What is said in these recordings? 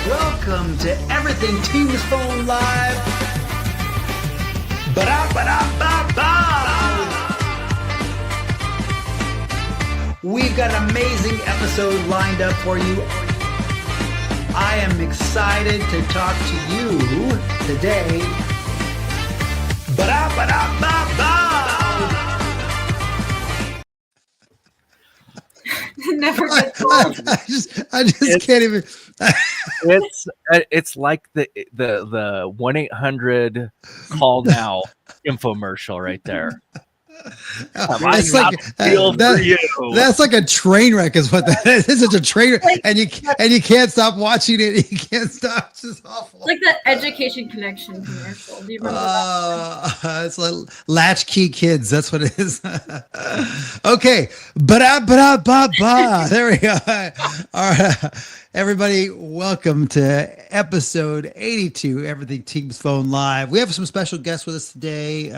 Welcome to Everything Teams Phone Live. We've got an amazing episode lined up for you. I am excited to talk to you today. Never gets old. I just can't even. It's like the 1-800 call now infomercial right there. It's like that's like a train wreck, is what that is. It's just a train wreck, and you can't stop watching it. You can't stop. It's just awful. It's like that Education Connection commercial. Do you remember that? It's like latchkey kids. That's what it is. Okay, there we go. All right, everybody, welcome to episode 82, Everything Teams Phone Live. We have some special guests with us today.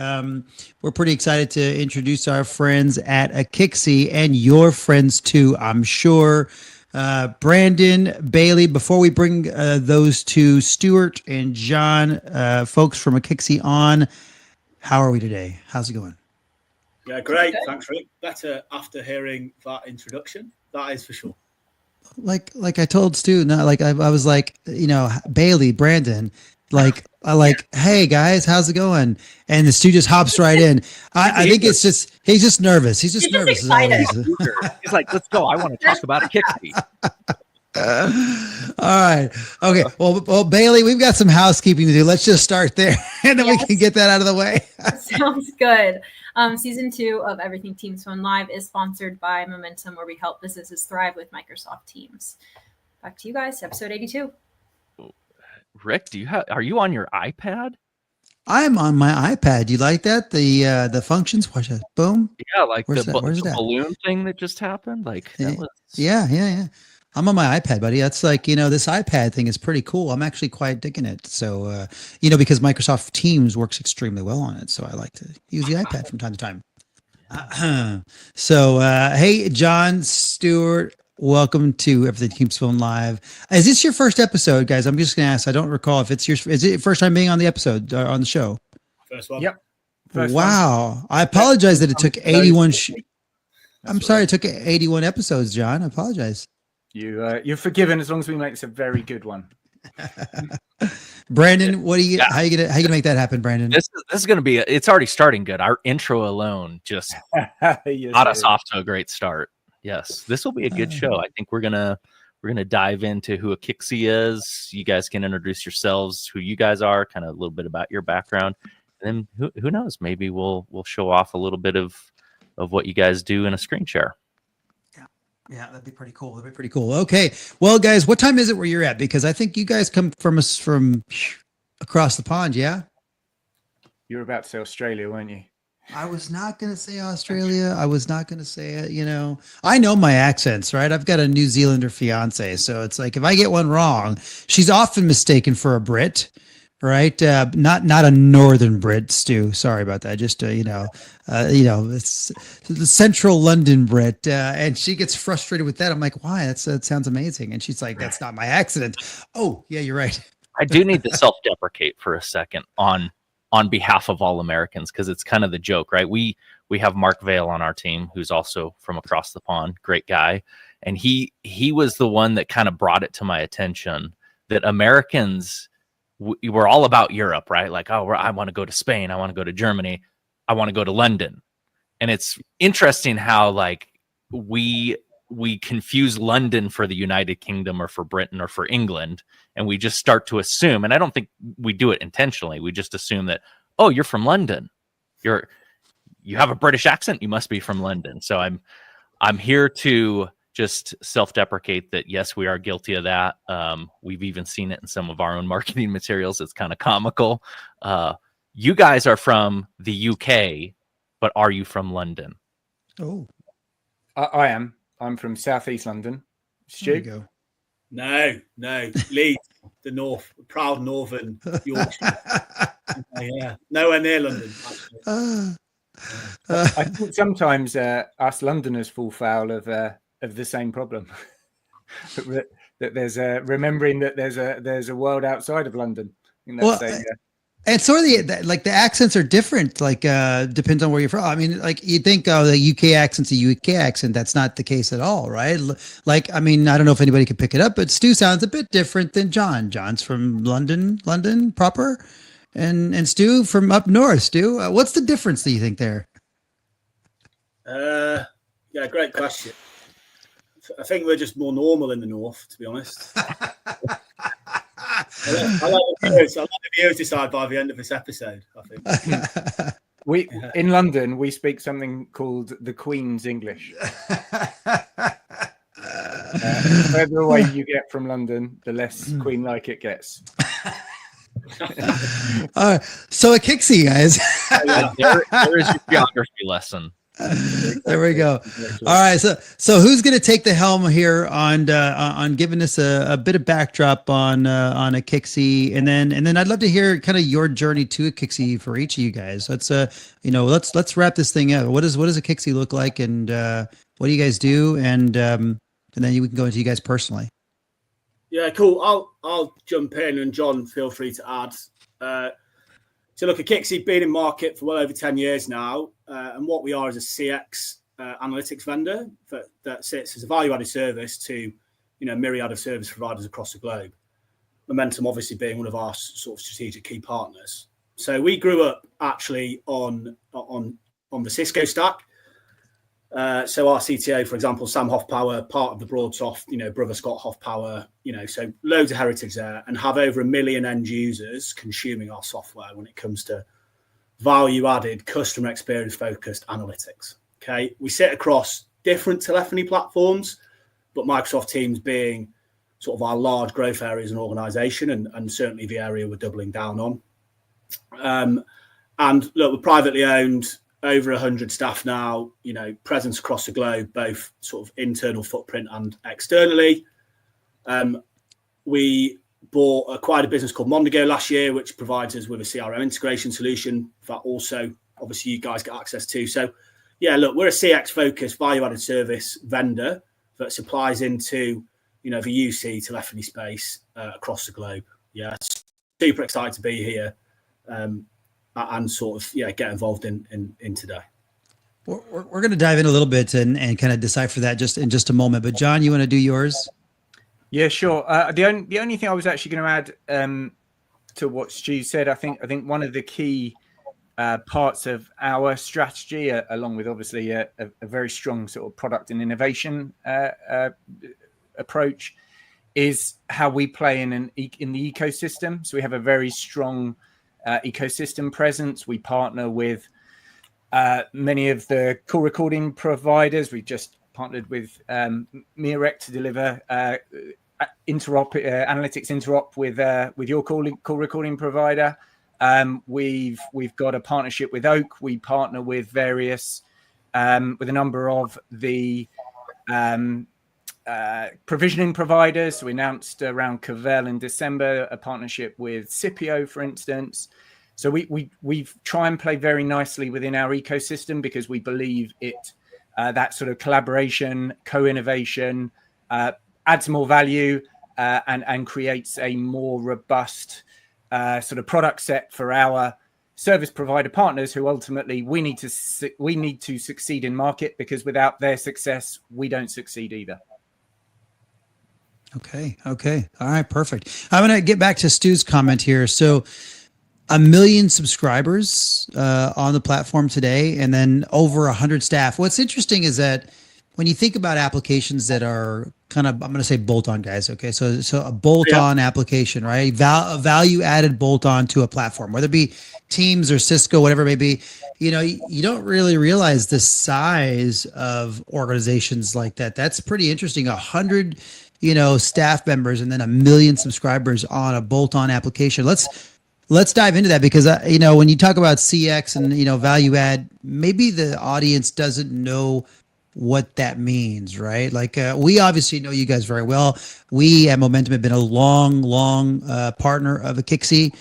We're pretty excited to introduce our friends at Akixi and your friends too, I'm sure. Brandon, Bailey, before we bring those two, Stuart and John, folks from Akixi on, how are we today? How's it going? Yeah, great. Thanks, Rick. Better after hearing that introduction. That is for sure. Like I told Stu, not like I was like, Bailey, Brandon, hey guys, how's it going? And the Stu just hops right in. I think it's just he's just nervous. He's just nervous. He's like, let's go. I want to talk about Akixi. All right. Okay. Well, Bailey, we've got some housekeeping to do. Let's just start there, and then we can get that out of the way. Sounds good. Season 2 of Everything Teams Phone Live is sponsored by Momentum, where we help businesses thrive with Microsoft Teams. Back to you guys, episode 82. Rick, are you on your iPad? I'm on my iPad. You like that? The functions? Watch that. Boom. Yeah, like Where's the balloon thing that just happened. Like that was... Yeah. I'm on my iPad, buddy. That's like, this iPad thing is pretty cool. I'm actually quite digging it. So, because Microsoft Teams works extremely well on it. So I like to use the iPad from time to time. So, hey, John, Stuart, welcome to Everything Teams Phone Live. Is this your first episode, guys? I'm just going to ask. I don't recall if is it your first time being on the episode, on the show? First one. Yep. Wow. I apologize that it took 81. I'm sorry it took 81 episodes, John. I apologize. You're forgiven as long as we make this a very good one. Brandon, how you gonna make that happen, Brandon? This is going to be. It's already starting good. Our intro alone just got us off to a great start. Yes, this will be a good show. I think we're gonna dive into who Akixi is. You guys can introduce yourselves, who you guys are, kind of a little bit about your background, and then who knows? Maybe we'll show off a little bit of what you guys do in a screen share. Yeah, that'd be pretty cool. Okay. Well, guys, what time is it where you're at? Because I think you guys come from us from across the pond, yeah? You were about to say Australia, weren't you? I was not going to say Australia. I was not going to say it, I know my accents, right? I've got a New Zealander fiance. So it's like, if I get one wrong, she's often mistaken for a Brit, right? Not a Northern Brit, Stu. Sorry about that. Just, it's the Central London Brit. And she gets frustrated with that. I'm like, why? That sounds amazing. And she's like, that's not my accent. Oh, yeah, you're right. I do need to self-deprecate for a second on behalf of all Americans, because it's kind of the joke, right? We have Mark Vale on our team, who's also from across the pond, great guy, and he was the one that kind of brought it to my attention that Americans we're all about Europe, right? Like, I want to go to Spain, I want to go to Germany, I want to go to London, and it's interesting how like we confuse London for the United Kingdom or for Britain or for England. And we just start to assume, and I don't think we do it intentionally. We just assume that, oh, you're from London. You have a British accent. You must be from London. So I'm here to just self-deprecate that, yes, we are guilty of that. We've even seen it in some of our own marketing materials. It's kind of comical. You guys are from the UK, but are you from London? Oh, I am. I'm from Southeast London. Stu? There you go. No, Leeds, the north, proud northern Yorkshire. Yeah, nowhere near London. I think sometimes us Londoners fall foul of the same problem. that there's a remembering that there's a world outside of London. I think that's and sort of the accents are different, like depends on where you're from. I mean, like you think the UK accent's a UK accent. That's not the case at all, right? Like, I mean, I don't know if anybody could pick it up, but Stu sounds a bit different than John. John's from London proper, and Stu from up north. Stu, what's the difference do you think there? Yeah, great question. I think we're just more normal in the north, to be honest. I like the viewers decide by the end of this episode, I think. In London, we speak something called the Queen's English. The further away you get from London, the less Queen-like it gets. So Akixi, guys. there is your geography lesson. There we go. All right, so who's going to take the helm here on giving us a bit of backdrop on Akixi, and then I'd love to hear kind of your journey to Akixi for each of you guys. Let's wrap this thing out. What does Akixi look like, and what do you guys do, and then we can go into you guys personally. Yeah, cool. I'll jump in, and John, feel free to add. So look, Akixi been in market for well over 10 years now, and what we are is a CX analytics vendor that sits as a value-added service to, myriad of service providers across the globe. Momentum obviously being one of our sort of strategic key partners. So we grew up actually on the Cisco stack. So our CTO, for example, Sam Hoffpower, part of the Broadsoft, brother Scott Hoffpower, so loads of heritage there, and have over 1 million end users consuming our software when it comes to value-added, customer experience-focused analytics. Okay, we sit across different telephony platforms, but Microsoft Teams being sort of our large growth area as an organization, and certainly the area we're doubling down on. And look, we're privately owned, over 100 staff now, presence across the globe, both sort of internal footprint and externally. We acquired a business called Mondigo last year, which provides us with a CRM integration solution that also, obviously, you guys get access to. So, yeah, look, we're a CX-focused value-added service vendor that supplies into, the UC telephony space across the globe. Yeah, super excited to be here. And sort of get involved in today. We're going to dive in a little bit and kind of decipher that in just a moment. But John, you want to do yours? Yeah, sure. The only thing I was actually going to add to what Stu said, I think one of the key parts of our strategy, along with obviously a very strong sort of product and innovation approach, is how we play in the ecosystem. So we have a very strong ecosystem presence. We partner with many of the call recording providers. We just partnered with Mirec to deliver analytics interop with your call recording provider. We've got a partnership with Oak. We partner with various with a number of the provisioning providers. We announced around Cavell in December a partnership with Scipio, for instance. So we try and play very nicely within our ecosystem because we believe that sort of collaboration, co-innovation adds more value and creates a more robust sort of product set for our service provider partners, who ultimately we need to succeed in market, because without their success, we don't succeed either. Okay. All right. Perfect. I'm going to get back to Stu's comment here. So 1 million subscribers on the platform today, and then over 100 staff. What's interesting is that when you think about applications that are kind of, I'm going to say bolt-on, guys. Okay. So a bolt-on application, right? A value-added bolt-on to a platform, whether it be Teams or Cisco, whatever it may be. You don't really realize the size of organizations like that. That's pretty interesting. 100 staff members, and then 1 million subscribers on a bolt-on application. Let's dive into that, because when you talk about CX and value add, maybe the audience doesn't know what that means, right? Like we obviously know you guys very well. We at Momentum have been a long partner of Akixi.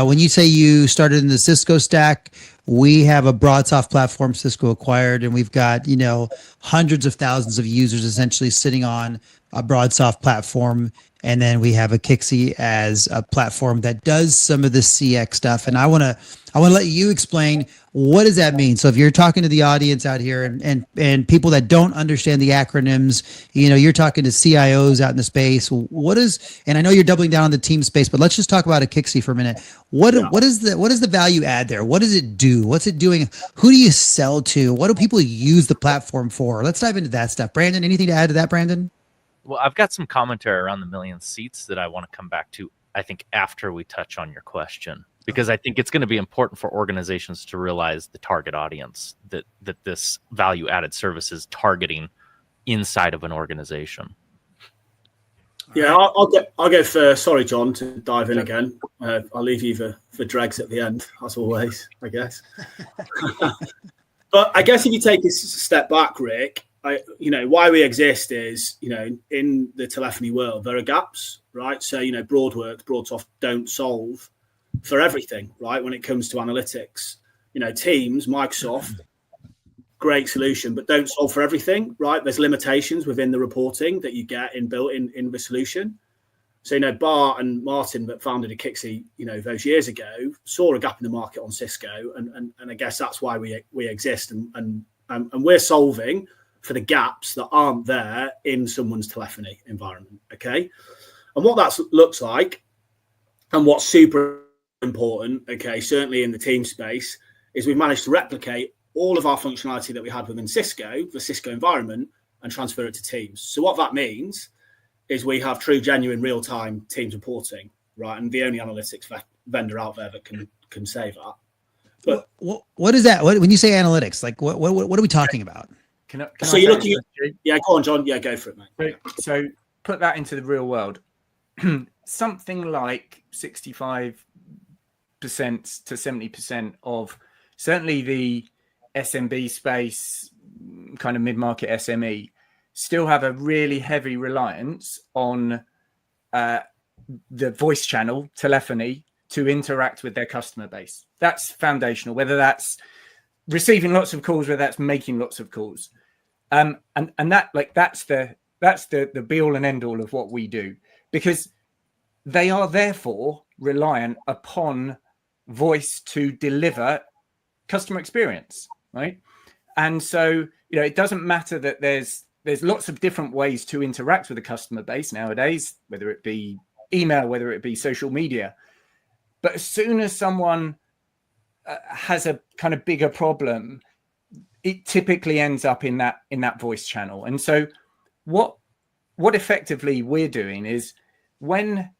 When you say you started in the Cisco stack, we have a Broadsoft platform Cisco acquired, and we've got hundreds of thousands of users essentially sitting on a Broadsoft platform. And then we have Akixi as a platform that does some of the CX stuff. And I want to let you explain, what does that mean? So if you're talking to the audience out here and people that don't understand the acronyms, you're talking to CIOs out in the space. And I know you're doubling down on the team space, but let's just talk about Akixi for a minute. What is the value add there? What does it do? What's it doing? Who do you sell to? What do people use the platform for? Let's dive into that stuff. Brandon, anything to add to that, Brandon? Well, I've got some commentary around the million seats that I want to come back to, I think, after we touch on your question, because I think it's going to be important for organizations to realize the target audience that this value added service is targeting inside of an organization. Yeah, I'll go first. Sorry, John, to dive in again. I'll leave you for dregs at the end, as always, I guess. But I guess if you take a step back, Rick, why we exist is, in the telephony world, there are gaps, right? So, Broadsoft don't solve for everything, right? When it comes to analytics, Teams, Microsoft, great solution, but don't solve for everything, right? There's limitations within the reporting that you get built in the solution. So, Bart and Martin that founded Akixi, those years ago, saw a gap in the market on Cisco. And I guess that's why we exist. And we're solving for the gaps that aren't there in someone's telephony environment, okay? And what that looks like, and what's super important, okay, certainly in the team space, is we've managed to replicate all of our functionality that we had within Cisco, the Cisco environment, and transfer it to Teams. So what that means is we have true, genuine, real-time Teams reporting, right? And the only analytics vendor out there that can say that. But what is that? When you say analytics, like what are we talking about? So you're looking at, yeah, go on, John. Yeah, go for it, mate. So put that into the real world. Something like 65% to 70% of certainly the SMB space, kind of mid-market SME, still have a really heavy reliance on the voice channel, telephony, to interact with their customer base. That's foundational, whether that's receiving lots of calls, whether that's making lots of calls. And that's the be all and end all of what we do, because they are therefore reliant upon voice to deliver customer experience, right? And so, it doesn't matter that there's lots of different ways to interact with a customer base nowadays, whether it be email, whether it be social media. But as soon as someone has a kind of bigger problem, it typically ends up in that voice channel. And so what effectively we're doing is when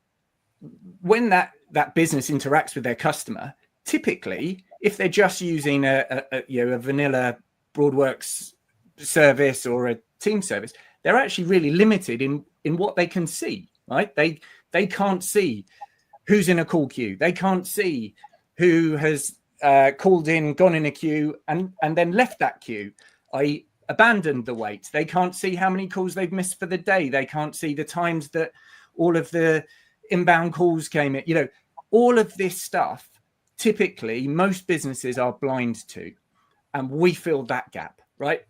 that business interacts with their customer, typically, if they're just using a vanilla Broadworks service or a team service, they're actually really limited in what they can see, right? They can't see who's in a call queue. They can't see who has called in, gone in a queue, and then left that queue, i.e. abandoned the wait. They can't see how many calls they've missed for the day. They can't see the times that all of the inbound calls came in. All of this stuff, typically, most businesses are blind to, and we fill that gap, right?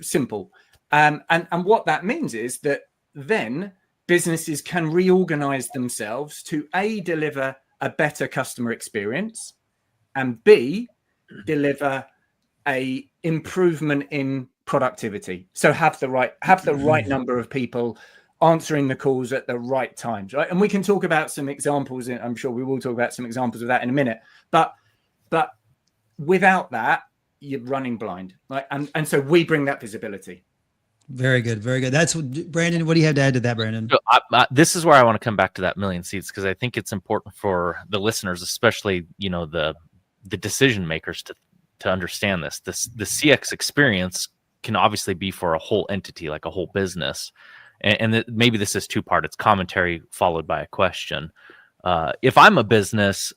Simple. And what that means is that then businesses can reorganize themselves to A, deliver a better customer experience, and B, deliver a improvement in productivity. So have the right number of people answering the calls at the right times, right? And we can talk about some examples, and I'm sure we will talk about some examples of that in a minute. But without that, you're running blind, right? And so we bring that visibility. Very good. Very good. That's what, Brandon, what do you have to add to that, Brandon? So this is where I want to come back to that million seats, because I think it's important for the listeners, especially, the decision makers to understand this. The CX experience can obviously be for a whole entity, like a whole business. And maybe this is two-part. It's commentary followed by a question. If I'm a business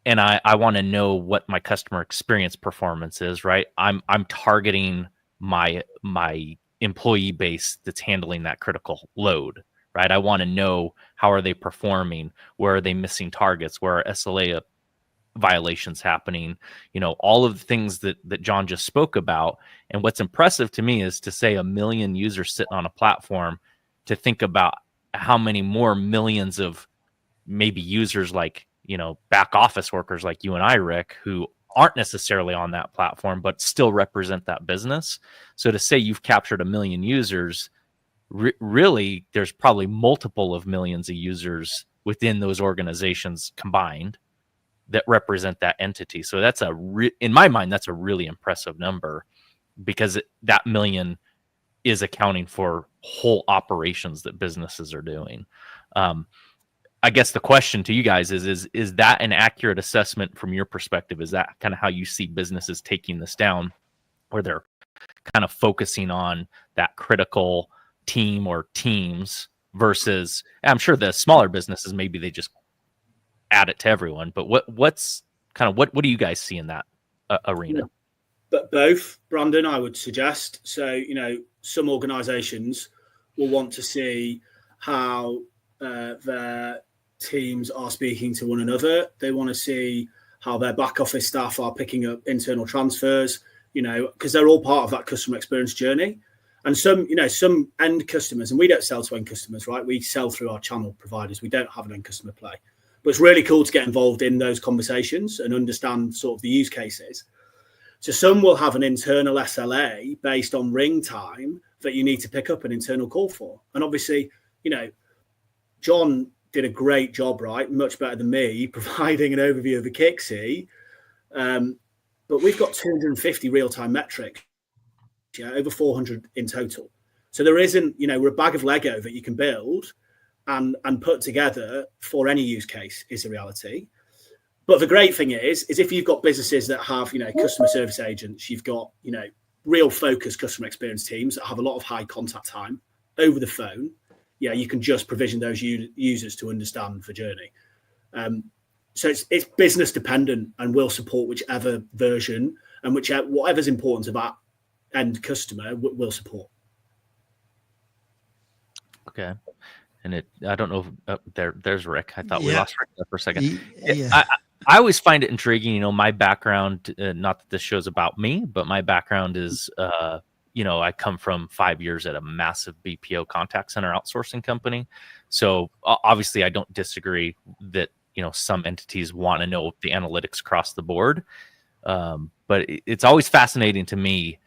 and I want to know what my customer experience performance is, right? I'm targeting my employee base that's handling that critical load, right? I want to know, how are they performing? Where are they missing targets? Where are SLA violations happening, all of the things that John just spoke about. And what's impressive to me is to say 1 million users sitting on a platform, to think about how many more millions of maybe users like, back office workers like you and I, Rick, who aren't necessarily on that platform, but still represent that business. So to say you've captured 1 million users, really, there's probably multiple of millions of users within those organizations combined that represent that entity. So that's in my mind, that's a really impressive number, because that million is accounting for whole operations that businesses are doing. I guess the question to you guys is that an accurate assessment from your perspective? Is that kind of how you see businesses taking this down, where they're kind of focusing on that critical team or teams versus, I'm sure the smaller businesses, maybe they just add it to everyone, but what do you guys see in that arena? But both, Brandon, I would suggest. So, some organizations will want to see how their teams are speaking to one another. They want to see how their back office staff are picking up internal transfers, because they're all part of that customer experience journey. And some end customers, and we don't sell to end customers, right? We sell through our channel providers. We don't have an end customer play. But it's really cool to get involved in those conversations and understand sort of the use cases. So some will have an internal SLA based on ring time that you need to pick up an internal call for. And obviously, John did a great job, right? Much better than me, providing an overview of Akixi. But we've got 250 real-time metrics, over 400 in total. So there isn't, we're a bag of Lego that you can build and put together for any use case is a reality. But the great thing is if you've got businesses that have, customer service agents, you've got, real focused customer experience teams that have a lot of high contact time over the phone. Yeah, you can just provision those users to understand the journey. So it's business dependent, and we'll support whichever version and whatever's important to that end customer, we'll support. Okay. And I don't know if there's Rick. I thought we lost Rick there for a second. Yeah. I always find it intriguing. My background, not that this show's about me, but my background is, I come from 5 years at a massive BPO contact center outsourcing company. So obviously I don't disagree that, some entities want to know the analytics across the board. But it's always fascinating to me,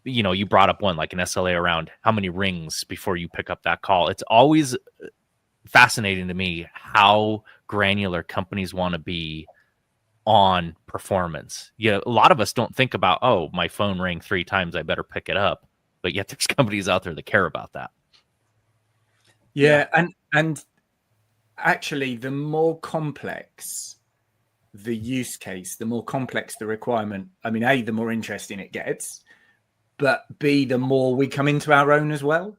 you brought up one, like an SLA around how many rings before you pick up that call. It's always fascinating to me how granular companies want to be on performance. A lot of us don't think about, oh, my phone rang 3 times, I better pick it up. But yet there's companies out there that care about that. Yeah. And actually, the more complex the use case, the more complex the requirement, A, the more interesting it gets, but B, the more we come into our own as well.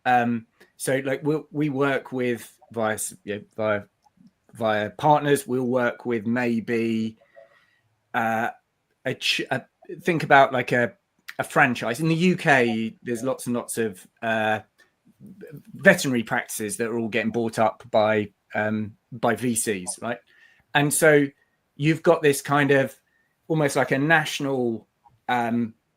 So like we work with via partners. We'll work with maybe think about like a franchise. In the UK, there's lots and lots of veterinary practices that are all getting bought up by VCs, right? And so you've got this kind of almost like a national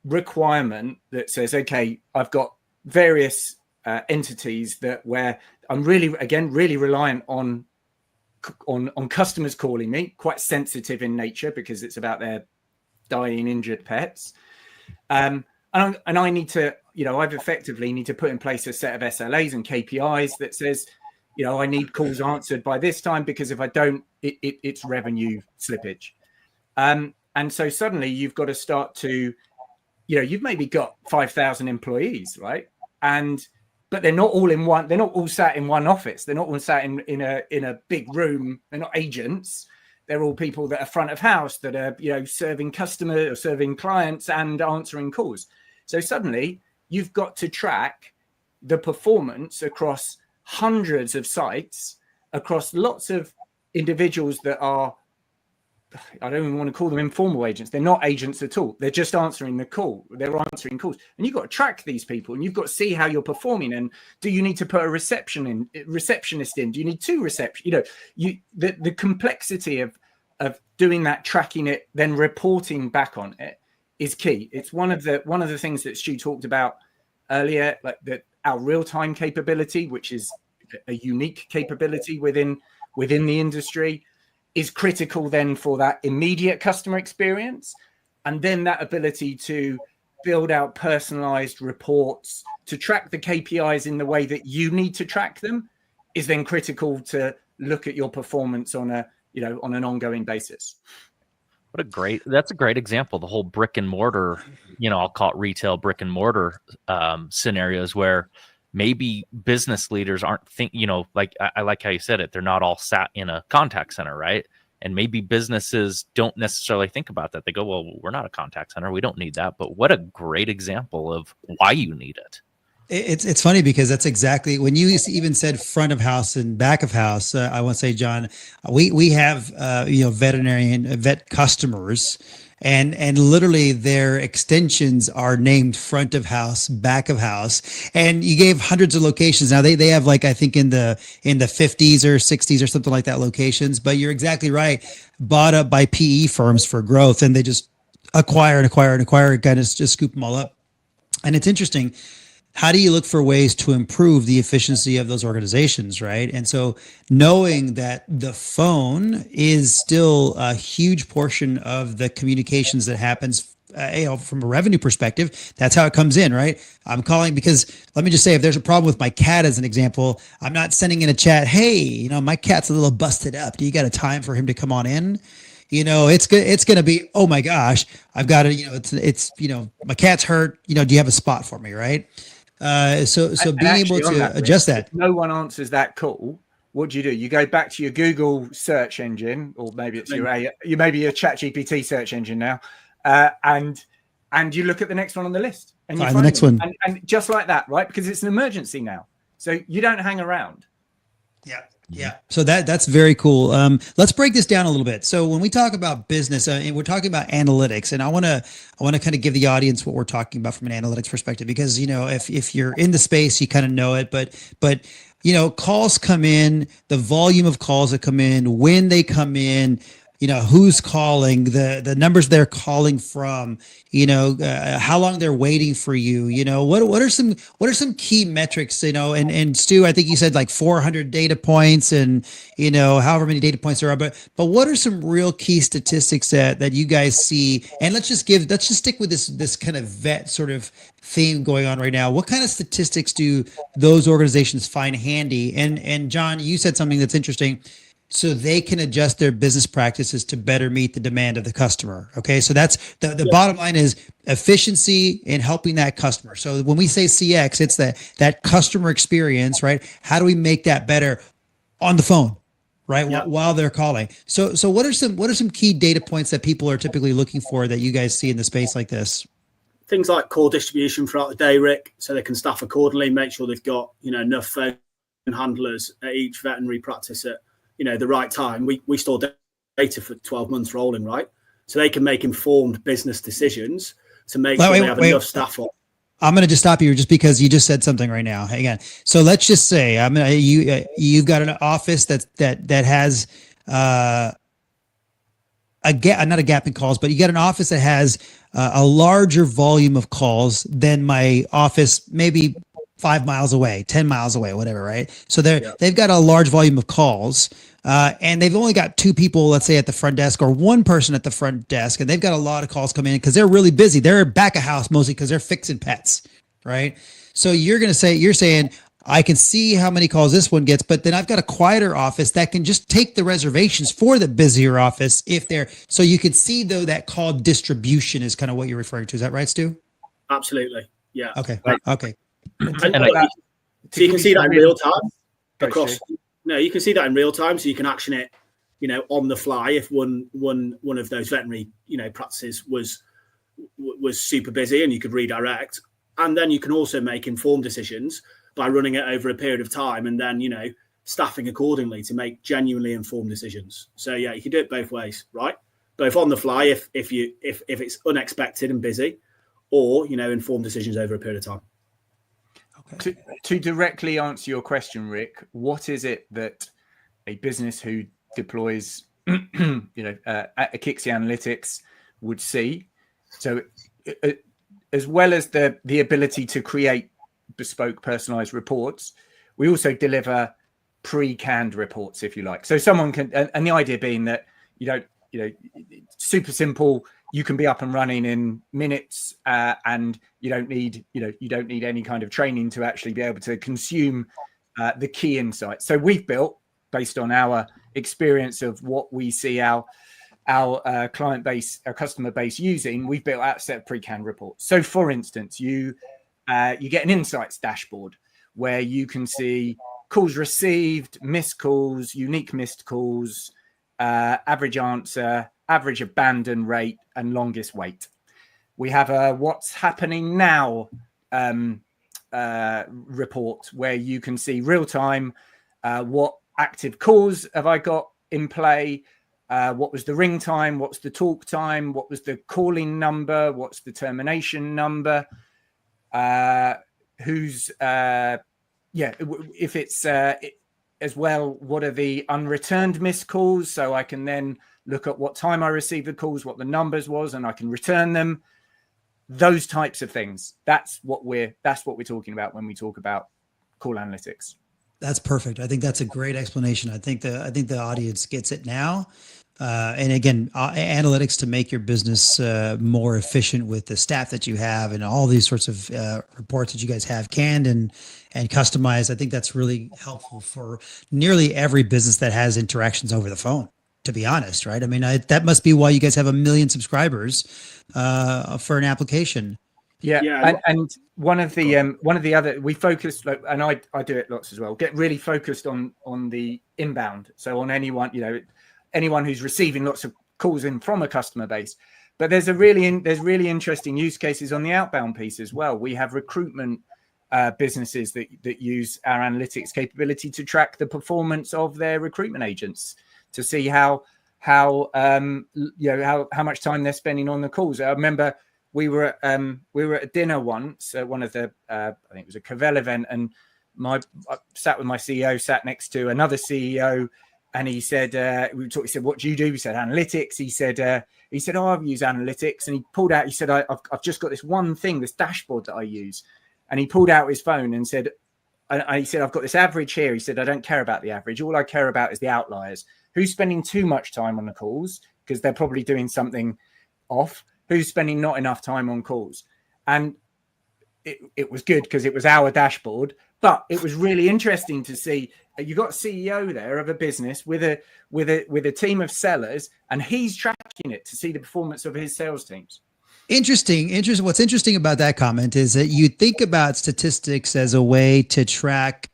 requirement that says, okay, I've got various entities where I'm really reliant on customers calling me, quite sensitive in nature because it's about their dying, injured pets. And I need to, I've effectively need to put in place a set of SLAs and KPIs that says, I need calls answered by this time, because if I don't, it's revenue slippage. And so suddenly you've got to start to, you've maybe got 5,000 employees, right? But they're not all in one. They're not all sat in one office. They're not all sat in a big room. They're not agents. They're all people that are front of house that are, serving customers or serving clients and answering calls. So suddenly you've got to track the performance across hundreds of sites, across lots of individuals that are, I don't even want to call them informal agents. They're not agents at all. They're just answering the call. They're answering calls. And you've got to track these people, and you've got to see how you're performing. And do you need to put a receptionist in? Do you need 2 reception? The complexity of of doing that, tracking it, then reporting back on it is key. It's one of the things that Stu talked about earlier, like our real-time capability, which is a unique capability within the industry, is critical then for that immediate customer experience. And then that ability to build out personalized reports to track the KPIs in the way that you need to track them is then critical to look at your performance on an ongoing basis. That's a great example. The whole brick and mortar, I'll call it retail brick and mortar scenarios where maybe business leaders aren't like I like how you said it. They're not all sat in a contact center, right? And maybe businesses don't necessarily think about that. They go, well, we're not a contact center. We don't need that. But what a great example of why you need it. It's funny because that's exactly when you even said front of house and back of house. I want to say, John, we have vet customers, and literally their extensions are named front of house, back of house, and you gave hundreds of locations. Now they have like I think in the 50s or 60s or something like that locations. But you're exactly right. Bought up by PE firms for growth, and they just acquire, kind of just scoop them all up. And it's interesting. How do you look for ways to improve the efficiency of those organizations, right? And so knowing that the phone is still a huge portion of the communications that happens, from a revenue perspective, that's how it comes in, right? I'm calling because let me just say, if there's a problem with my cat, as an example, I'm not sending in a chat, hey, my cat's a little busted up. Do you got a time for him to come on in? It's good. It's going to be, oh my gosh, I've got to, it's my cat's hurt. Do you have a spot for me, right? So being able to adjust that. If no one answers that call, what do? You go back to your Google search engine, or maybe it's your ChatGPT search engine now, and you look at the next one on the list, and you find the next one, and just like that, right? Because it's an emergency now, so you don't hang around. Yeah. So that's very cool. Let's break this down a little bit. So when we talk about business, and we're talking about analytics, and I want to kind of give the audience what we're talking about from an analytics perspective, because if you're in the space, you kind of know it, but calls come in, the volume of calls that come in, when they come in, who's calling, the numbers they're calling from, how long they're waiting for you, what are some key metrics, and Stu, I think you said like 400 data points and, however many data points there are, but what are some real key statistics that you guys see? And let's just stick with this kind of vet sort of theme going on right now. What kind of statistics do those organizations find handy? And John, you said something that's interesting. So they can adjust their business practices to better meet the demand of the customer. Okay. So that's the bottom line is efficiency in helping that customer. So when we say CX, it's that customer experience, right? How do we make that better on the phone, right? Yeah. While they're calling. So what are some key data points that people are typically looking for that you guys see in the space like this? Things like call distribution throughout the day, Rick, so they can staff accordingly, make sure they've got, enough phone handlers at each veterinary practice at, the right time. We store data for 12 months rolling, right? So they can make informed business decisions to make sure they have enough staff on. I'm going to just stop you just because you just said something right now. Hang on. So let's just say you've got an office that has not a gap in calls, but you got an office that has a larger volume of calls than my office, maybe 5 miles away, 10 miles away, whatever, right? So they've got a large volume of calls, and they've only got 2 people, let's say, at the front desk, or 1 person at the front desk, and they've got a lot of calls coming in because they're really busy. They're back of house mostly because they're fixing pets, right? So you're saying, I can see how many calls this one gets, but then I've got a quieter office that can just take the reservations for the busier office so you can see though that call distribution is kind of what you're referring to. Is that right, Stu? Absolutely. Yeah. Okay. Right. Okay. So you can see that in real time you can see that in real time, so you can action it, on the fly if one of those veterinary, practices was super busy, and you could redirect, and then you can also make informed decisions by running it over a period of time, and then staffing accordingly to make genuinely informed decisions. So yeah, you can do it both ways, right? Both on the fly if it's unexpected and busy, or informed decisions over a period of time. To directly answer your question, Rick, what is it that a business who deploys Akixi Analytics would see. So as well as the ability to create bespoke personalized reports, we also deliver pre-canned reports, if you like. So someone can, and the idea being that super simple, you can be up and running in minutes, and you don't need any kind of training to actually be able to consume the key insights. So we've built, based on our experience of what we see our client base, our customer base using, we've built out a set of pre-canned reports. So for instance, you get an insights dashboard where you can see calls received, missed calls, unique missed calls, average answer, average abandon rate, and longest wait. We have a what's happening now report where you can see real time what active calls have I got in play, what was the ring time, what's the talk time, what was the calling number, what's the termination number, if it's as well, what are the unreturned missed calls, so I can then look at what time I received the calls, what the numbers was, and I can return them. Those types of things. That's what we're talking about when we talk about call analytics. That's perfect. I think that's a great explanation. I think the audience gets it now. And again, analytics to make your business more efficient with the staff that you have and all these sorts of reports that you guys have canned and customized. I think that's really helpful for nearly every business that has interactions over the phone, to be honest, right? I mean, that must be why you guys have 1 million subscribers for an application. Yeah. And one of the other, we focus, and I do it lots as well, get really focused on the inbound. So on anyone who's receiving lots of calls in from a customer base. But there's really interesting use cases on the outbound piece as well. We have recruitment businesses that use our analytics capability to track the performance of their recruitment agents, to see how much time they're spending on the calls. I remember we were at a dinner once at one of the I think it was a Cavell event, and I sat with my CEO, sat next to another CEO. And he said, he said, what do you do? We said, analytics. He said, I use analytics. And he pulled out, he said, I've just got this one thing, this dashboard that I use. And he pulled out his phone and said, he said, I've got this average here. He said, I don't care about the average. All I care about is the outliers. Who's spending too much time on the calls? Because they're probably doing something off. Who's spending not enough time on calls? And it was good because it was our dashboard. But it was really interesting to see you got a CEO there of a business with a team of sellers, and he's tracking it to see the performance of his sales teams. Interesting. What's interesting about that comment is that you think about statistics as a way to track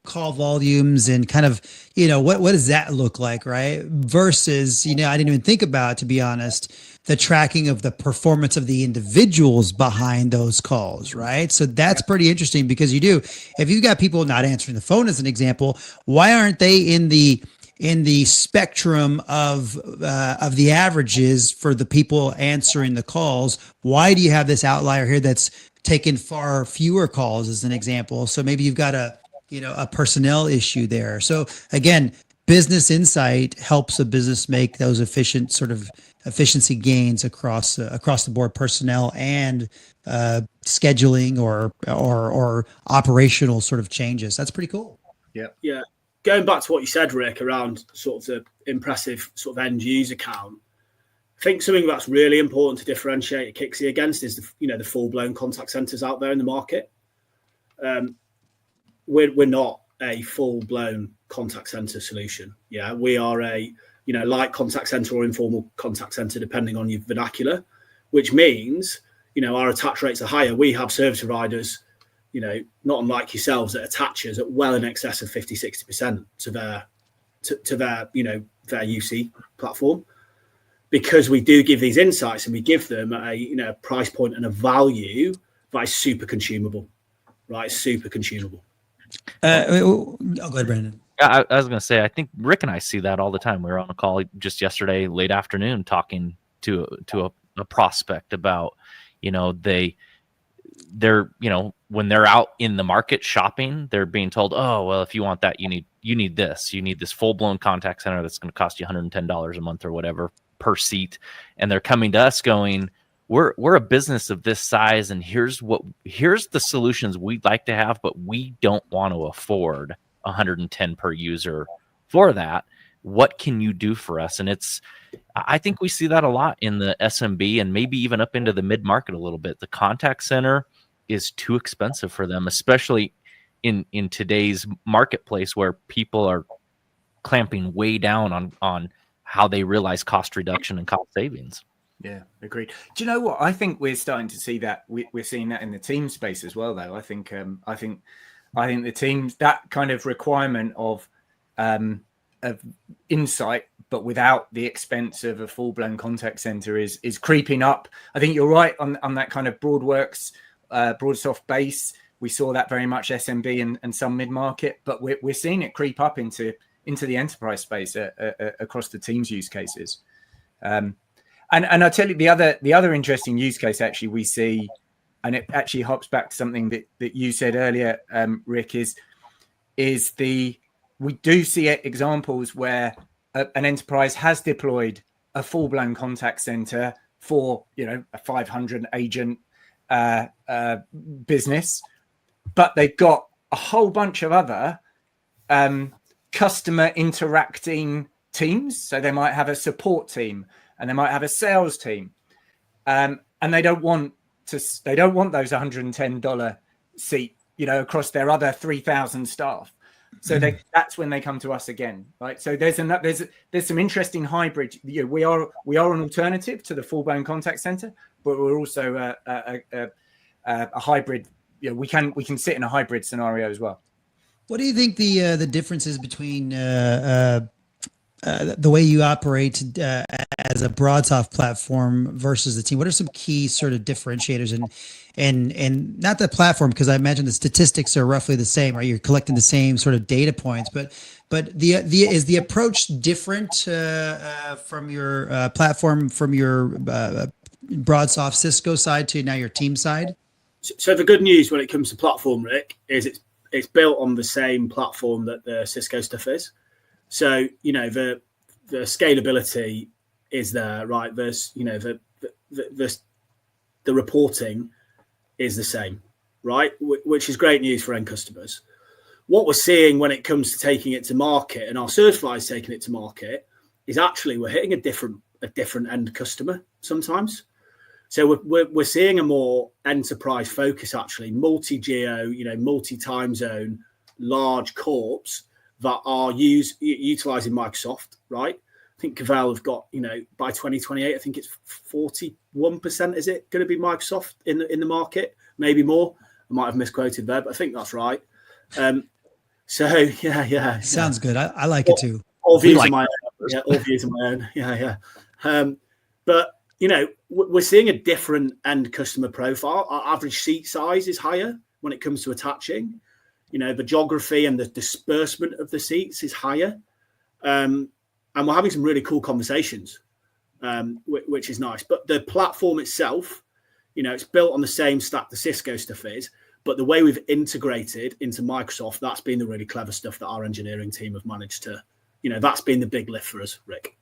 call volumes and kind of, what does that look like, right? Versus, I didn't even think about, to be honest, the tracking of the performance of the individuals behind those calls, right? So that's pretty interesting because if you've got people not answering the phone as an example, why aren't they in the spectrum of the averages for the people answering the calls? Why do you have this outlier here that's taken far fewer calls as an example? So maybe you've got a personnel issue there. So again, business insight helps a business make those efficiency gains across the board, personnel and scheduling or operational sort of changes. That's pretty cool. Yeah. Going back to what you said, Rick, around sort of the impressive sort of end user count, I think something that's really important to differentiate Akixi against is the full blown contact centers out there in the market. We're not a full blown contact center solution. Yeah, we are a light contact center or informal contact center, depending on your vernacular, which means our attach rates are higher. We have service providers, not unlike yourselves, that attach us at well in excess of 50-60% to their UC platform, because we do give these insights and we give them a price point and a value that is super consumable, right? Super consumable. Go ahead, Brandon. I was going to say, I think Rick and I see that all the time. We were on a call just yesterday, late afternoon, talking to a prospect about, they're, when they're out in the market shopping, they're being told, oh, well, if you want that, you need this full-blown contact center that's going to cost you $110 a month or whatever per seat. And they're coming to us going, we're a business of this size, and here's the solutions we'd like to have, but we don't want to afford 110 per user for that. What can you do for us? And I think we see that a lot in the SMB and maybe even up into the mid-market a little bit. The contact center is too expensive for them, especially in today's marketplace where people are clamping way down on how they realize cost reduction and cost savings. Yeah, agreed. Do you know what? I think we're starting to see that. We're seeing that in the team space as well, though. I think the teams, that kind of requirement of insight, but without the expense of a full-blown contact center is creeping up. I think you're right on that kind of Broadsoft base. We saw that very much SMB and some mid-market, but we're seeing it creep up into the enterprise space across the teams use cases. And I'll tell you the other interesting use case actually we see, and it actually hops back to something that you said earlier, Rick, is we do see examples where an enterprise has deployed a full-blown contact center for a 500 agent business, but they've got a whole bunch of other customer interacting teams. So they might have a support team and they might have a sales team, and they don't want those $110 seat, across their other 3,000 staff. So that's when they come to us again, right? So there's some interesting hybrid. We are an alternative to the full-blown contact center, but we're also a hybrid. We can sit in a hybrid scenario as well. What do you think the difference is between the way you operate as a Broadsoft platform versus the team? What are some key sort of differentiators and not the platform, because I imagine the statistics are roughly the same, right? You're collecting the same sort of data points, but is the approach different from your platform, from your Broadsoft Cisco side to now your team side? So the good news when it comes to platform, Rick, is it's built on the same platform that the Cisco stuff is. So, the scalability is there, right? There's, the reporting is the same, right? Which is great news for end customers. What we're seeing when it comes to taking it to market, and our Certify taking it to market, is actually we're hitting a different end customer sometimes. So we're seeing a more enterprise focus, actually, multi-geo, multi-time zone, large corps that are utilizing Microsoft, right? I think Cavell have got, by 2028, I think it's 41%, is it going to be Microsoft in the market? Maybe more. I might have misquoted there, but I think that's right. So, yeah. Sounds good. I like it too. All views of my own. Yeah, all views of my own. Yeah. But, we're seeing a different end customer profile. Our average seat size is higher when it comes to attaching. The geography and the disbursement of the seats is higher. And we're having some really cool conversations, which is nice. But the platform itself, it's built on the same stack the Cisco stuff is, but the way we've integrated into Microsoft, that's been the really clever stuff that our engineering team have managed to, that's been the big lift for us, Rick.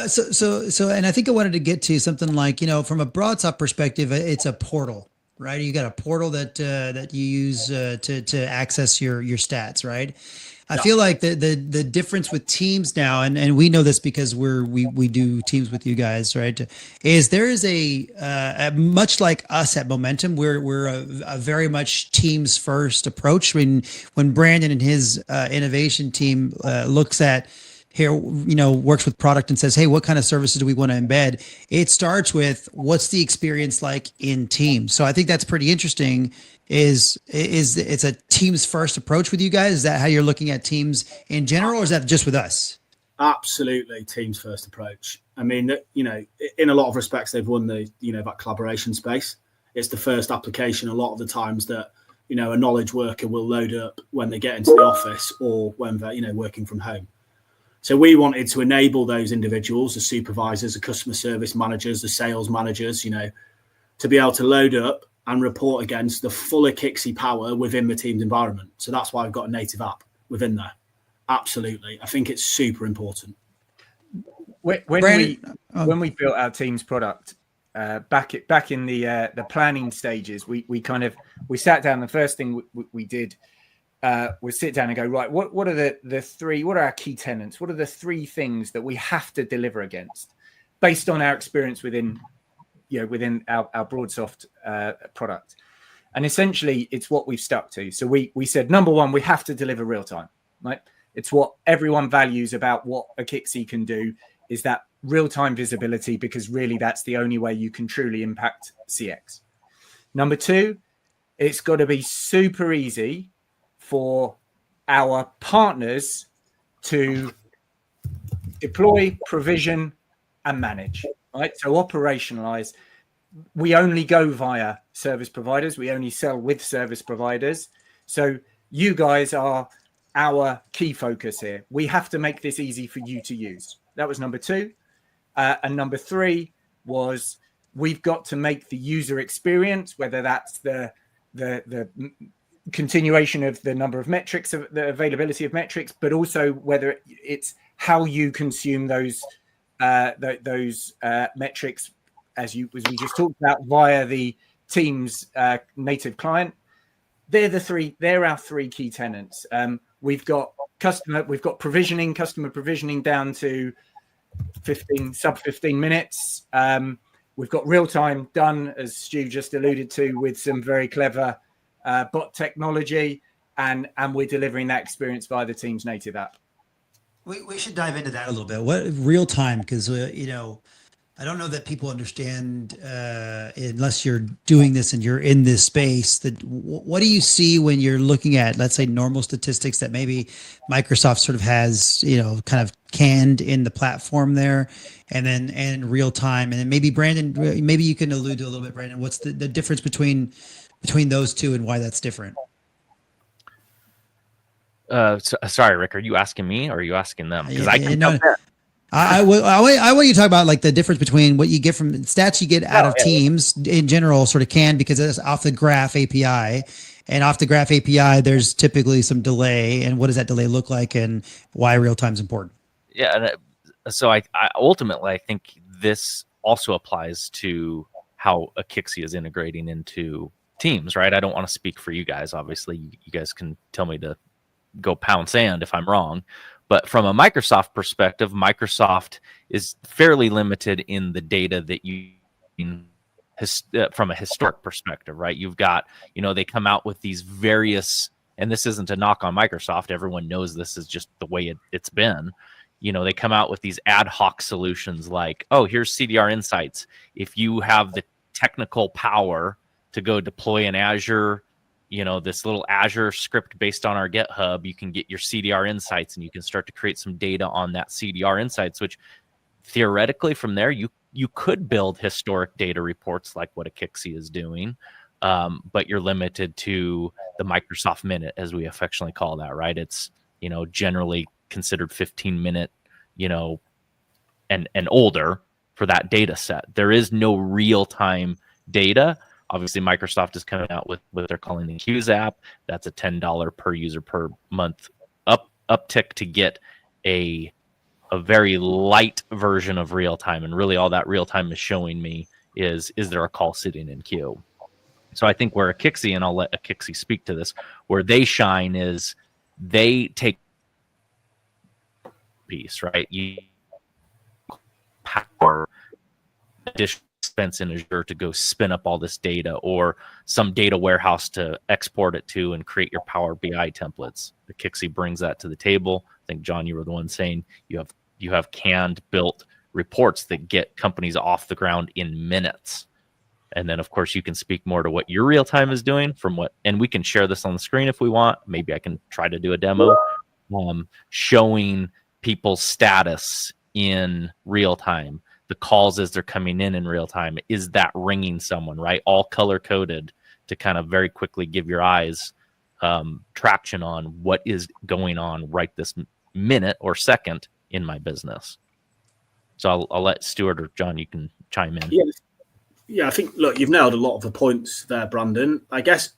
So, and I think I wanted to get to something like, from a Broadsoft perspective, it's a portal, right? You got a portal that you use to access your stats, right? I feel like the difference with teams now, and we know this because we do teams with you guys, right? Is there is a much like us at Momentum, we're a very much teams first approach. When Brandon and his innovation team looks at works with product and says, hey, what kind of services do we want to embed? It starts with what's the experience like in teams. So I think that's pretty interesting. Is it's a teams first approach with you guys? Is that how you're looking at teams in general, or is that just with us? Absolutely, teams first approach. I mean, in a lot of respects, they've won the that collaboration space. It's the first application a lot of the times that a knowledge worker will load up when they get into the office or when they're working from home. So we wanted to enable those individuals, the supervisors, the customer service managers, the sales managers, to be able to load up and report against the full Akixi power within the team's environment. So that's why I've got a native app within there. Absolutely. I think it's super important. When we built our team's product back in the planning stages, we sat down. The first thing we did was sit down and go, right, what are the three, what are our key tenets? What are the three things that we have to deliver against based on our experience within our Broadsoft product? And essentially it's what we've stuck to. So we said, number one, we have to deliver real time, right? It's what everyone values about what Akixi can do, is that real-time visibility, because really that's the only way you can truly impact CX. Number two, it's got to be super easy for our partners to deploy, provision, and manage, right? So operationalize. We only go via service providers. We only sell with service providers. So you guys are our key focus here. We have to make this easy for you to use. That was number two. And number three was we've got to make the user experience, whether that's the continuation of the number of metrics, the availability of metrics, but also whether it's how you consume those metrics, as we just talked about, via the team's native client. They're our three key tenants. We've got customer provisioning down to sub 15 minutes. We've got real time done, as Stu just alluded to, with some very clever bot technology, and we're delivering that experience via the team's native app. We should dive into that a little bit. What real time? Because I don't know that people understand unless you're doing this and you're in this space. That what do you see when you're looking at, let's say, normal statistics that maybe Microsoft sort of has, kind of canned in the platform there, and real time, and then maybe Brandon, maybe you can allude to a little bit, Brandon. What's the difference between those two and why that's different? Sorry, Rick, are you asking me or are you asking them? Because I want you to talk about like the difference between what you get from stats you get out of Teams in general, sort of canned because it's off the graph API, and off the graph API, there's typically some delay. And what does that delay look like, and why real time is important? Yeah. And so I ultimately, I think this also applies to how Akixi is integrating into Teams, right? I don't want to speak for you guys. Obviously, you guys can tell me to go pound sand if I'm wrong. But from a Microsoft perspective, Microsoft is fairly limited in the data that you from a historic perspective, right? You've got, they come out with these various, and this isn't a knock on Microsoft. Everyone knows this is just the way it's been. They come out with these ad hoc solutions like, oh, here's CDR Insights. If you have the technical power to go deploy in Azure, this little Azure script based on our GitHub, you can get your CDR Insights and you can start to create some data on that CDR Insights, which theoretically from there, you could build historic data reports like what Akixi is doing, but you're limited to the Microsoft Minute, as we affectionately call that, right? It's, generally considered 15-minute, and older for that data set. There is no real-time data. Obviously, Microsoft is coming out with what they're calling the Qs app. That's a $10 per user per month uptick to get a very light version of real time. And really all that real time is showing me is there a call sitting in queue? So I think where Akixi, and I'll let Akixi speak to this, where they shine is they take piece, right? You power additional expense in Azure to go spin up all this data, or some data warehouse to export it to and create your Power BI templates. Akixi brings that to the table. I think, John, you were the one saying you have canned built reports that get companies off the ground in minutes. And then, of course, you can speak more to what your real time is doing and we can share this on the screen if we want. Maybe I can try to do a demo showing people's status in real time. The calls as they're coming in real time. Is that ringing someone, right? All color coded to kind of very quickly give your eyes traction on what is going on right this minute or second in my business. So I'll let Stuart or John, you can chime in. Yeah, I think, look, you've nailed a lot of the points there, Brandon. I guess,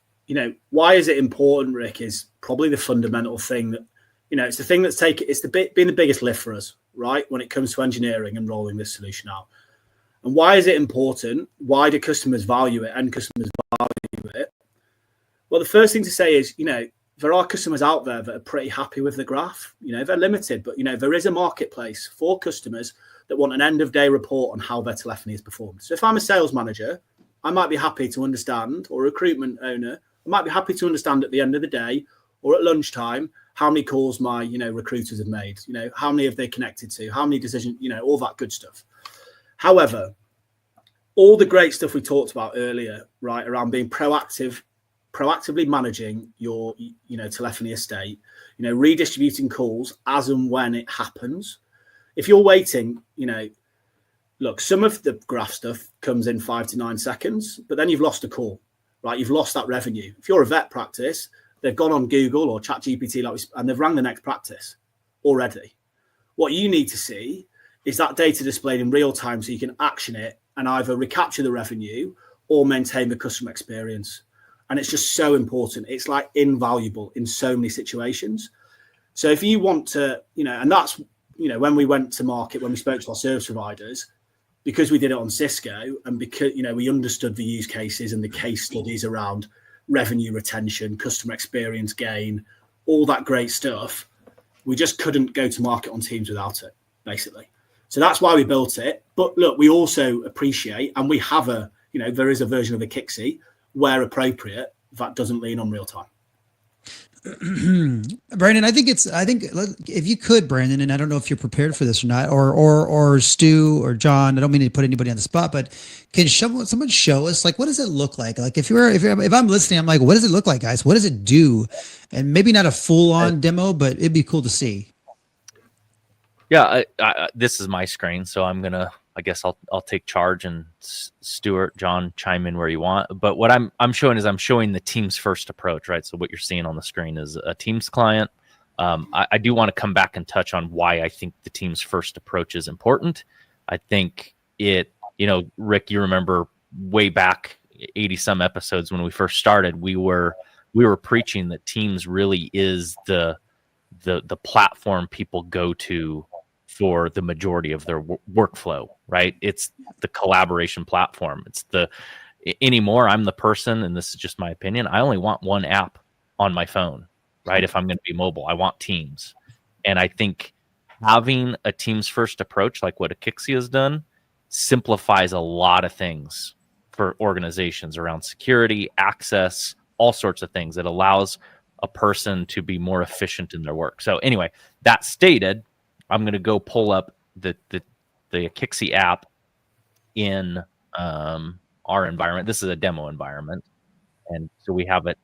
why is it important, Rick, is probably the fundamental thing that, it's the thing that's been the biggest lift for us, right? When it comes to engineering and rolling this solution out. And why is it important? Why do customers value it and customers value it? Well, the first thing to say is, there are customers out there that are pretty happy with the graph. They're limited, but, there is a marketplace for customers that want an end of day report on how their telephony is performed. So if I'm a sales manager, I might be happy to understand, or a recruitment owner, I might be happy to understand at the end of the day or at lunchtime how many calls my, recruiters have made, how many have they connected to, how many decisions, all that good stuff. However, all the great stuff we talked about earlier, right, around being proactively managing your, telephony estate, redistributing calls as and when it happens. If you're waiting, look, some of the graph stuff comes in 5 to 9 seconds, but then you've lost a call, right? You've lost that revenue. If you're a vet practice, they've gone on Google or ChatGPT and they've rang the next practice already. What you need to see is that data displayed in real time so you can action it and either recapture the revenue or maintain the customer experience. And it's just so important. It's like invaluable in so many situations. So if you want to, and that's, when we went to market, when we spoke to our service providers, because we did it on Cisco and because, we understood the use cases and the case studies around revenue retention, customer experience gain, all that great stuff, we just couldn't go to market on Teams without it, basically. So that's why we built it. But look, we also appreciate, and we have there is a version of Akixi where appropriate that doesn't lean on real time. Brandon, I think if you could, Brandon, and I don't know if you're prepared for this or not, or Stu or John, I don't mean to put anybody on the spot, but can someone show us, like, what does it look like? Like if I'm listening, I'm like, what does it look like, guys? What does it do? And maybe not a full on demo, but it'd be cool to see. Yeah, this is my screen, so I guess I'll take charge, and Stuart, John, chime in where you want. But what I'm showing is I'm showing the Teams first approach, right? So what you're seeing on the screen is a Teams client. I do want to come back and touch on why I think the Teams first approach is important. I think it, Rick, you remember way back 80 some episodes when we first started, we were preaching that Teams really is the platform people go to for the majority of their workflow, right? It's the collaboration platform. Anymore, I'm the person, and this is just my opinion, I only want one app on my phone, right? If I'm going to be mobile, I want Teams. And I think having a Teams first approach, like what Akixi has done, simplifies a lot of things for organizations around security, access, all sorts of things. It allows a person to be more efficient in their work. So anyway, that stated, I'm going to go pull up the Akixi app in our environment. This is a demo environment. And so we have it,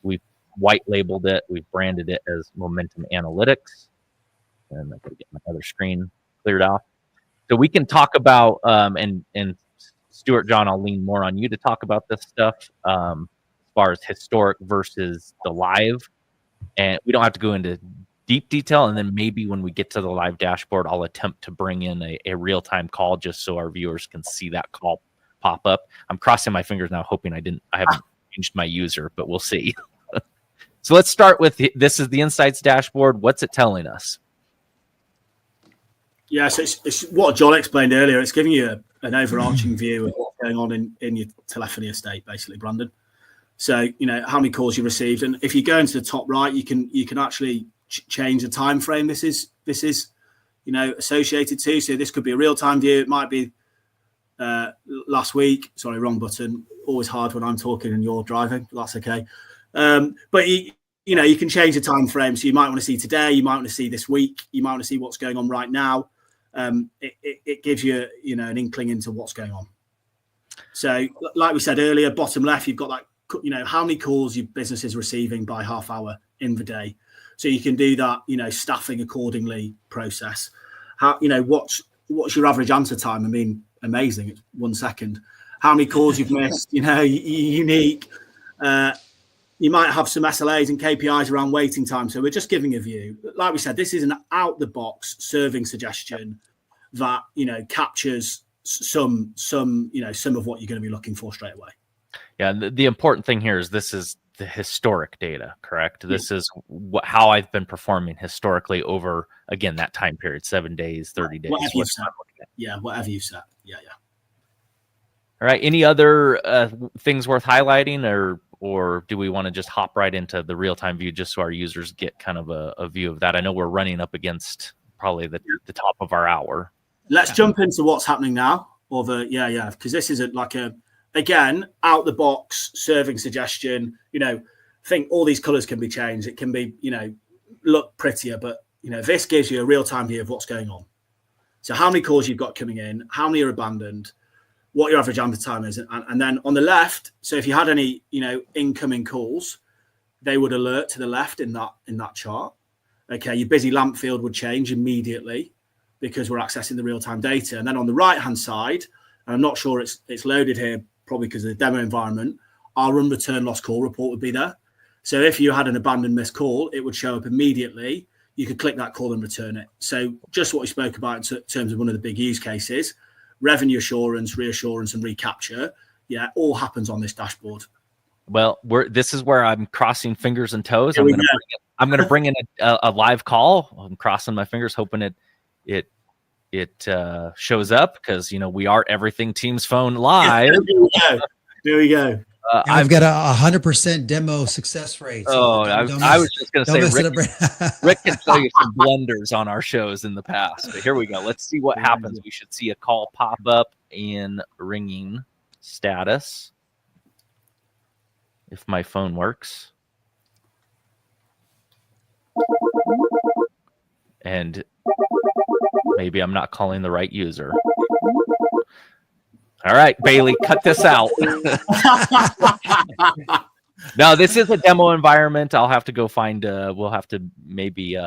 we've white labeled it. We've branded it as Momentum Analytics. And I'm going to get my other screen cleared off. So we can talk about, and Stuart, John, I'll lean more on you to talk about this stuff as far as historic versus the live. And we don't have to go into deep detail, and then maybe when we get to the live dashboard, I'll attempt to bring in a real-time call just so our viewers can see that call pop up. I'm crossing my fingers now, hoping I haven't changed my user, but we'll see. So let's start with this is the Insights dashboard. What's it telling us? Yeah, so it's what John explained earlier. It's giving you an overarching view of what's going on in your telephony estate, basically, Brandon. So, how many calls you received, and if you go into the top right, you can actually change the time frame this is associated to. So this could be a real-time view. It might be last week. Sorry, wrong button. Always hard when I'm talking and you're driving, but that's okay. But you can change the time frame. So you might want to see today, you might want to see this week, you might want to see what's going on right now. It gives you an inkling into what's going on. So like we said earlier, bottom left, you've got like how many calls your business is receiving by half hour in the day. So you can do that, staffing accordingly process. How, what's your average answer time? I mean, amazing. It's 1 second. How many calls you've missed, unique. You might have some SLAs and KPIs around waiting time. So we're just giving a view. Like we said, this is an out the box serving suggestion that, captures some of what you're going to be looking for straight away. Yeah, the important thing here is this is the historic data, correct? This is how I've been performing historically over, again, that time period, 7 days, 30 days. Whatever you've set. Yeah, whatever you've set. Yeah. All right. Any other things worth highlighting, or do we want to just hop right into the real-time view just so our users get kind of a view of that? I know we're running up against probably the top of our hour. Let's jump into what's happening now. Because this is again, out the box serving suggestion. I think all these colors can be changed. It can be, look prettier, but this gives you a real-time view of what's going on. So how many calls you've got coming in, how many are abandoned, what your average answer time is, and then on the left. So if you had any, incoming calls, they would alert to the left in that chart. Okay, your busy lamp field would change immediately because we're accessing the real-time data. And then on the right-hand side, and I'm not sure it's loaded here, probably because of the demo environment, our run return lost call report would be there. So if you had an abandoned missed call, it would show up immediately. You could click that call and return it. So just what we spoke about in terms of one of the big use cases, revenue assurance, reassurance, and recapture, all happens on this dashboard. Well, this is where I'm crossing fingers and toes. I'm going to bring in a live call. I'm crossing my fingers, hoping it shows up, because we are Everything Teams Phone Live. There we go. I've got a 100% demo success rate. So I was just going to say, Rick can tell you some blunders on our shows in the past. But here we go. Let's see what happens. We should see a call pop up in ringing status if my phone works. And maybe I'm not calling the right user. All right, Bailey, cut this out. No, this is a demo environment. I'll have to go find, we'll have to maybe